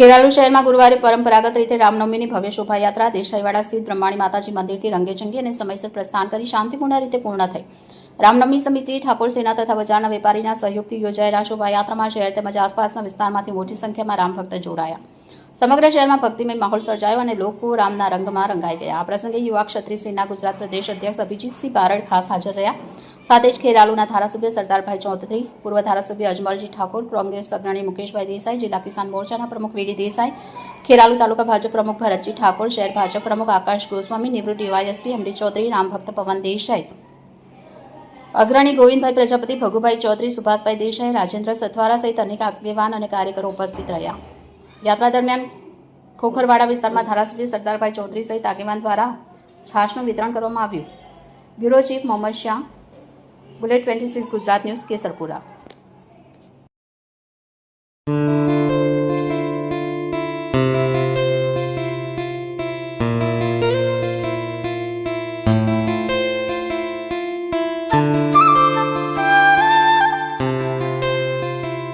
ખેરાલુ શહેરમાં ગુરુવારે પરંપરાગત રીતે રામનવમીની ભવ્ય શોભાયાત્રા દેસાઈવાડા સ્થિત બ્રહ્માણી માતાજી મંદિરથી રંગેચંગી અને સમયસર પ્રસ્થાન કરી શાંતિપૂર્ણ રીતે પૂર્ણ થઈ. રામનવમી સમિતિ, ઠાકોર સેના તથા બજારના વેપારીના સહયોગથી યોજાયેલા શોભાયાત્રામાં શહેર તેમજ આસપાસના વિસ્તારમાંથી મોટી સંખ્યામાં રામભક્ત જોડાયા. સમગ્ર શહેરમાં ભક્તિમય માહોલ સર્જાયો અને લોકો રામના રંગમાં રંગાઈ ગયા. આ પ્રસંગે યુવા ક્ષત્રિય સેના ગુજરાત પ્રદેશ અધ્યક્ષ અભિજીતસિંહ બારડ ખાસ હાજર રહ્યા. સાથે જ ખેરાલુના ધારાસભ્ય સરદારભાઈ ચૌધરી, પૂર્વ ધારાસભ્ય અજમલજી ઠાકોર, કોંગ્રેસ અગ્રણી મુકેશભાઈ દેસાઈ, જિલ્લા કિસાન મોરચાના પ્રમુખ વીડી દેસાઈ, ખેરાલુ તાલુકા ભાજપ પ્રમુખ ભરતજી ઠાકોર, શહેર ભાજપ પ્રમુખ આકાશ ગોસ્વામી, નિવૃત્ત ડીવાયએસપી એમડી ચૌધરી, રામભક્ત પવન દેસાઈ, અગ્રણી ગોવિંદભાઈ પ્રજાપતિ, ભગુભાઈ ચૌધરી, સુભાષભાઈ દેસાઈ, રાજેન્દ્ર સથવારા સહિત અનેક આગેવાન અને કાર્યકરો ઉપસ્થિત રહ્યા. યાત્રા દરમિયાન ખોખરવાડા વિસ્તારમાં ધારાસભ્ય સરદારભાઈ ચૌધરી સહિત આગેવાન દ્વારા છાશનું વિતરણ કરવામાં આવ્યું. Bureau chief Mohammad Shah, bullet 26 Gujarat news, Kesarpura.